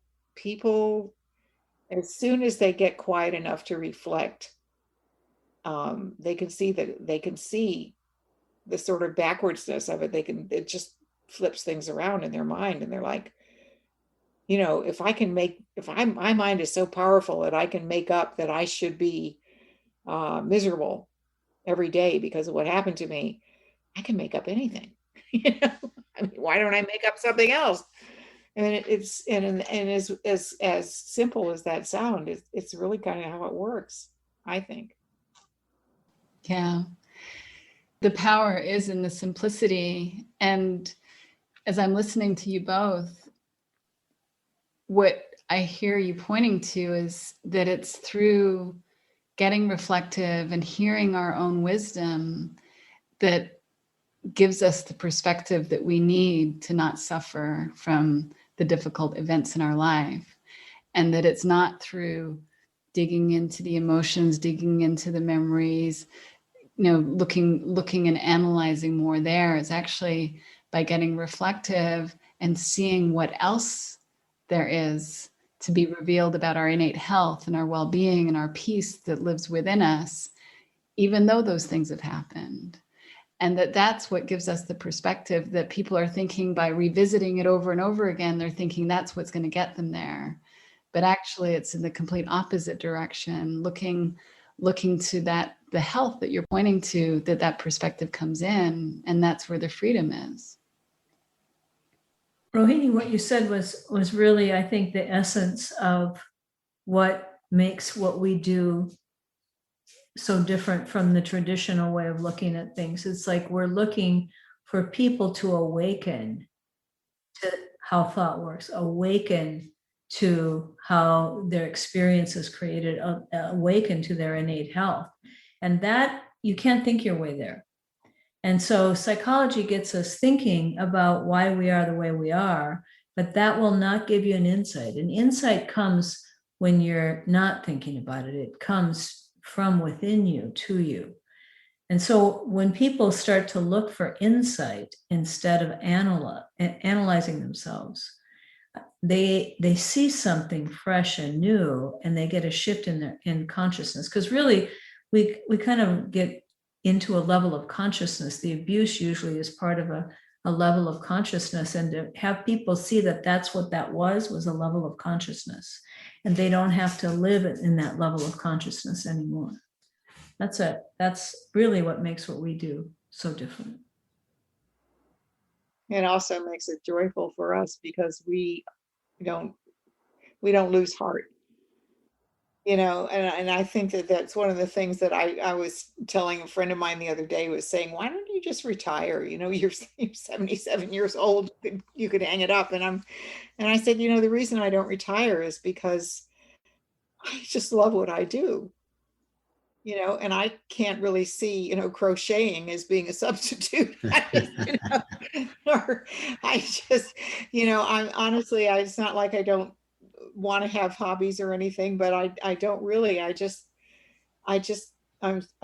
as soon as they get quiet enough to reflect, they can see the sort of backwardsness of it. It just flips things around in their mind. And they're like, my mind is so powerful that I can make up that I should be miserable every day because of what happened to me, I can make up anything. Why don't I make up something else? And it's as simple as that sound, it's really kind of how it works, I think. Yeah. The power is in the simplicity. And as I'm listening to you both, what I hear you pointing to is that it's through getting reflective and hearing our own wisdom that gives us the perspective that we need to not suffer from the difficult events in our life. and that it's not through digging into the emotions, digging into the memories, looking and analyzing more there. It's actually by getting reflective and seeing what else there is to be revealed about our innate health and our well-being and our peace that lives within us, even though those things have happened. And that's what gives us the perspective that people are thinking by revisiting it over and over again. They're thinking that's what's going to get them there. But actually, it's in the complete opposite direction, looking to that, the health that you're pointing to, that perspective comes in, and that's where the freedom is. Rohini, what you said was really, I think, the essence of what makes what we do so different from the traditional way of looking at things. It's like we're looking for people to awaken to how thought works, awaken to how their experience is created, awaken to their innate health. And that, you can't think your way there. And so psychology gets us thinking about why we are the way we are, but that will not give you an insight. An insight comes when you're not thinking about it. It comes from within you to you. And so when people start to look for insight instead of analyzing themselves, they see something fresh and new, and they get a shift in consciousness. Because really, we kind of get into a level of consciousness. The abuse usually is part of a level of consciousness, and to have people see that that's what that was a level of consciousness, and they don't have to live in that level of consciousness anymore. That's really what makes what we do so different. It also makes it joyful for us because we don't lose heart, and I think that's one of the things that I was telling a friend of mine the other day, was saying, why don't you just retire? You're 77 years old, you could hang it up. And I said, the reason I don't retire is because I just love what I do, and I can't really see, crocheting as being a substitute. Or I just, I'm honestly, it's not like I don't want to have hobbies or anything, but I don't really. I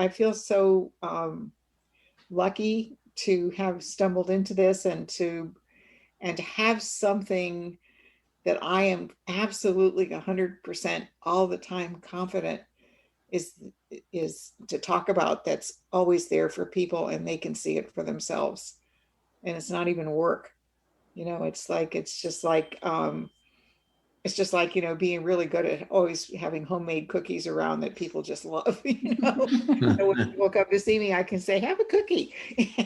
feel so lucky to have stumbled into this, and to have something that I am absolutely 100% all the time confident is to talk about, that's always there for people, and they can see it for themselves, and it's not even work. It's just like being really good at always having homemade cookies around that people just love. So when people come to see me, I can say, have a cookie,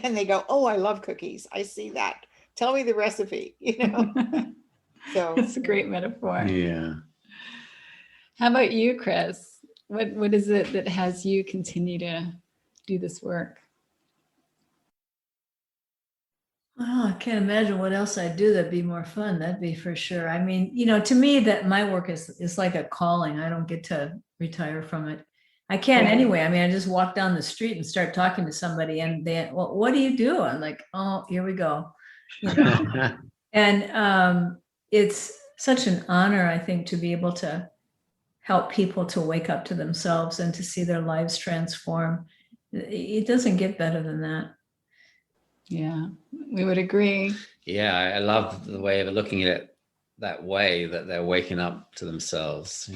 and they go, oh, I love cookies. I see that. Tell me the recipe. So it's a great metaphor. Yeah. How about you, Chris? What is it that has you continue to do this work? Oh, I can't imagine what else I'd do that'd be more fun. That'd be for sure. I mean, to me, that my work is like a calling. I don't get to retire from it. I can't anyway. I mean, I just walk down the street and start talking to somebody, and well, what do you do? I'm like, oh, here we go. And it's such an honor, I think, to be able to help people to wake up to themselves and to see their lives transform. It doesn't get better than that. Yeah, we would agree. Yeah, I love the way of looking at it that way, that they're waking up to themselves.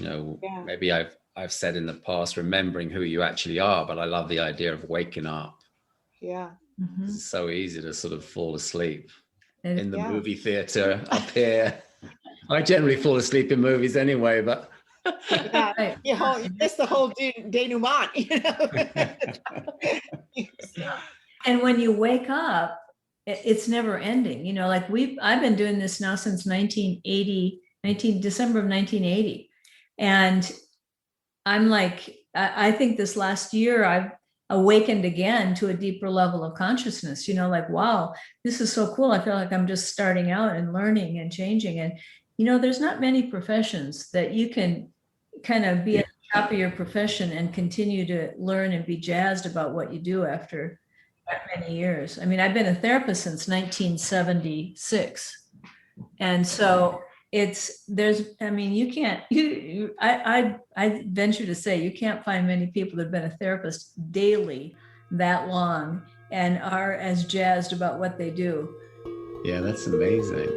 Maybe I've said in the past, remembering who you actually are, but I love the idea of waking up. Yeah. Mm-hmm. It's so easy to sort of fall asleep in the Yeah. movie theater up here. I generally fall asleep in movies anyway, but Yeah, you miss the whole denouement, And when you wake up, it's never ending. Like I've been doing this now since December of 1980. And I'm like, I think this last year I've awakened again to a deeper level of consciousness, like, wow, this is so cool. I feel like I'm just starting out and learning and changing. And, there's not many professions that you can kind of be at the top of your profession and continue to learn and be jazzed about what you do after that many years. I mean, I've been a therapist since 1976. And so you can't, I venture to say you can't find many people that have been a therapist daily that long and are as jazzed about what they do. Yeah, that's amazing.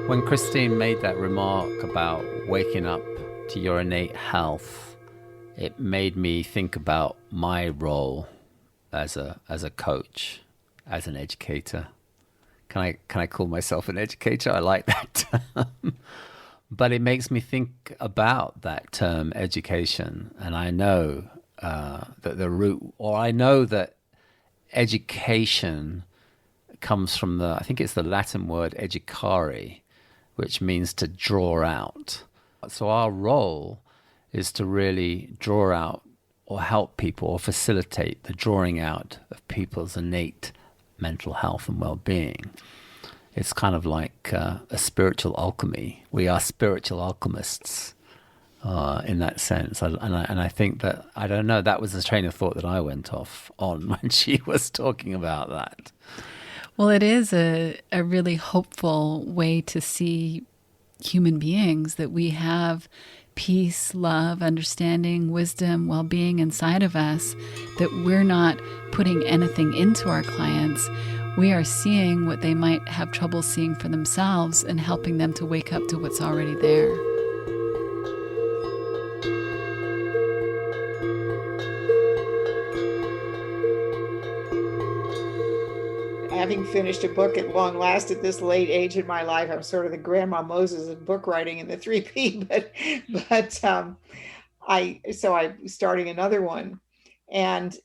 When Christine made that remark about waking up to your innate health, it made me think about my role as a coach, as an educator. Can I call myself an educator? I like that term. But it makes me think about that term education, and I know that I know that education comes from I think it's the Latin word educare, which means to draw out. So our role is to really draw out or help people or facilitate the drawing out of people's innate mental health and well-being. It's kind of like a spiritual alchemy. We are spiritual alchemists in that sense. And I think that, I don't know, that was the train of thought that I went off on when she was talking about that. Well, it is a really hopeful way to see human beings, that we have peace, love, understanding, wisdom, well-being inside of us, that we're not putting anything into our clients. We are seeing what they might have trouble seeing for themselves and helping them to wake up to what's already there. Having finished a book at long last at this late age in my life, I'm sort of the grandma Moses of book writing in the 3P, but I'm starting another one, and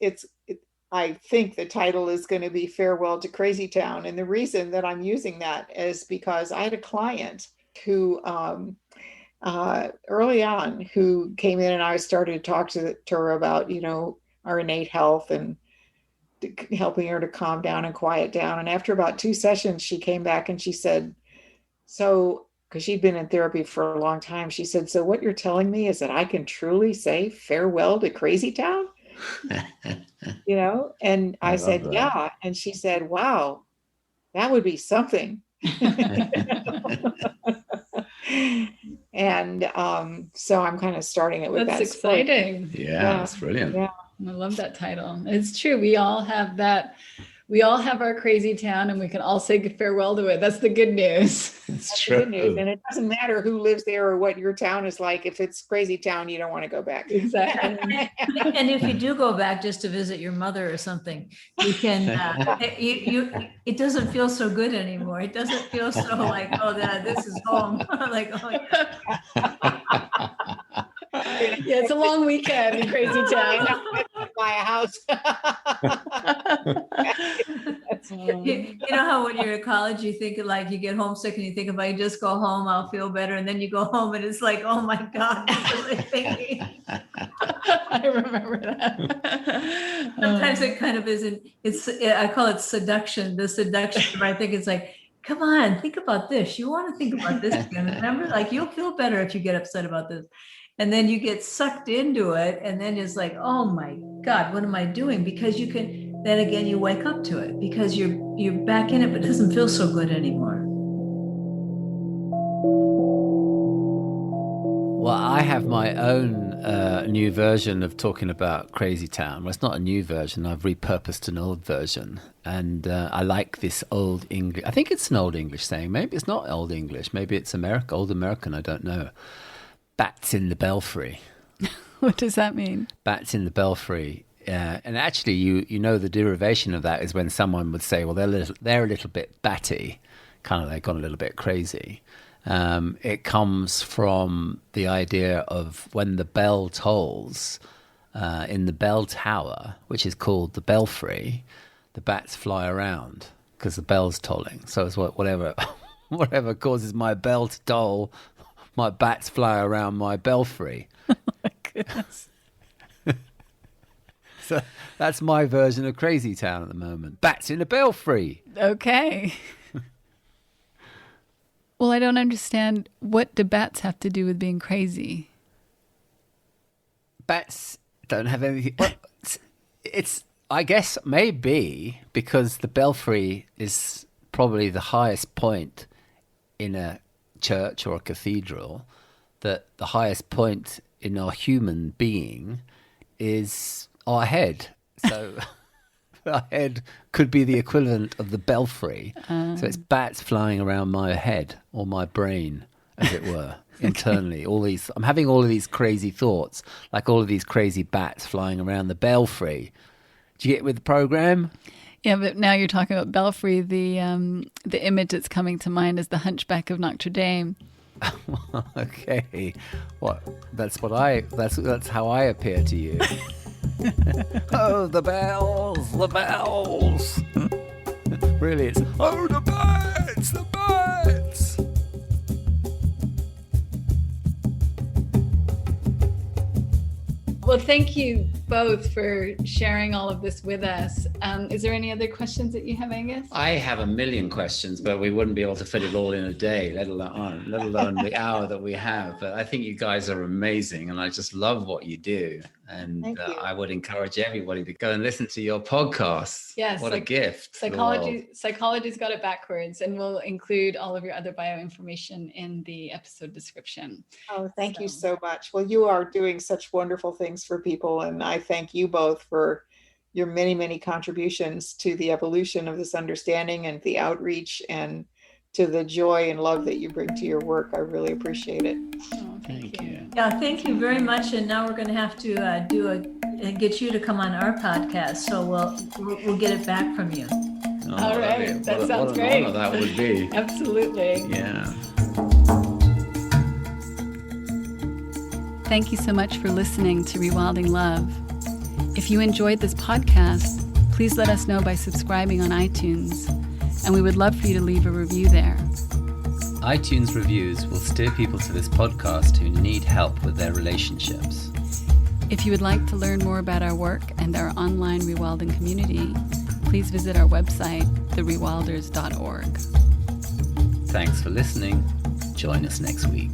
I think the title is going to be Farewell to Crazy Town. And the reason that I'm using that is because I had a client who early on who came in, and I started to talk to her about, our innate health and helping her to calm down and quiet down. And after about 2 sessions, she came back and she said, because she'd been in therapy for a long time, she said, so what you're telling me is that I can truly say farewell to Crazy Town? And I said, that. Yeah. And she said, wow, that would be something. And so I'm kind of starting it with that. That's exciting. Yeah, that's brilliant. Yeah. I love that title. It's true. We all have that. We all have our crazy town, and we can all say farewell to it. That's the good news. That's true. The good news. And it doesn't matter who lives there or what your town is like. If it's crazy town, you don't want to go back. Exactly. And if you do go back just to visit your mother or something, you can, it doesn't feel so good anymore. It doesn't feel so like, oh, this is home. Like, oh, yeah. Yeah, it's a long weekend in Crazy Town. Buy a house. You know how when you're in college, you think like you get homesick and you think if I just go home, I'll feel better. And then you go home and it's like, oh my God, what was I thinking? I remember that. Sometimes it kind of isn't, I call it seduction. The seduction, I think it's like, come on, think about this. You want to think about this again. Remember, like you'll feel better if you get upset about this. And then you get sucked into it. And then it's like, oh my God, what am I doing? Because you can, then again, you wake up to it because you're back in it, but it doesn't feel so good anymore. Well, I have my own new version of talking about Crazy Town. Well, it's not a new version. I've repurposed an old version. And I like this old English. I think it's an old English saying. Maybe it's not old English. Maybe it's old American. I don't know. Bats in the belfry. What does that mean? Bats in the belfry. And actually, you know, the derivation of that is when someone would say, well, they're a little bit batty, kind of they've gone a little bit crazy. It comes from the idea of when the bell tolls in the bell tower, which is called the belfry, the bats fly around because the bell's tolling. So it's whatever causes my bell to toll, my bats fly around my belfry. Oh my goodness. So that's my version of Crazy Town at the moment. Bats in a belfry. Okay. Well, I don't understand. What do bats have to do with being crazy? Bats don't have anything. Well, it's I guess maybe because the belfry is probably the highest point in a church or a cathedral, that the highest point in our human being is our head. So our head could be the equivalent of the belfry. So it's bats flying around my head or my brain, as it were, internally. I'm having all of these crazy thoughts, like all of these crazy bats flying around the belfry. Do you get with the program? Yeah, but now you're talking about belfry. The image that's coming to mind is the Hunchback of Notre Dame. Okay, that's how I appear to you. Oh, the bells, the bells. Really, it's the bats, the bats. Well, thank you both for sharing all of this with us. Is there any other questions that you have, Angus? I have a million questions, but we wouldn't be able to fit it all in a day, let alone the hour that we have. But I think you guys are amazing, and I just love what you do. And I would encourage everybody to go and listen to your podcast. Yes, what a gift! Psychology's got it backwards, and we'll include all of your other bio information in the episode description. Oh, thank you so much. Well, you are doing such wonderful things for people, and I thank you both for your many, many contributions to the evolution of this understanding and the outreach and to the joy and love that you bring to your work. I really appreciate it. Oh, thank you. Yeah, thank you very much. And now we're going to have to get you to come on our podcast. So we'll get it back from you. All right, that sounds great. What an honor that would be. Absolutely. Yeah. Thank you so much for listening to Rewilding Love. If you enjoyed this podcast, please let us know by subscribing on iTunes, and we would love for you to leave a review there. iTunes reviews will steer people to this podcast who need help with their relationships. If you would like to learn more about our work and our online rewilding community, please visit our website, therewilders.org. Thanks for listening. Join us next week.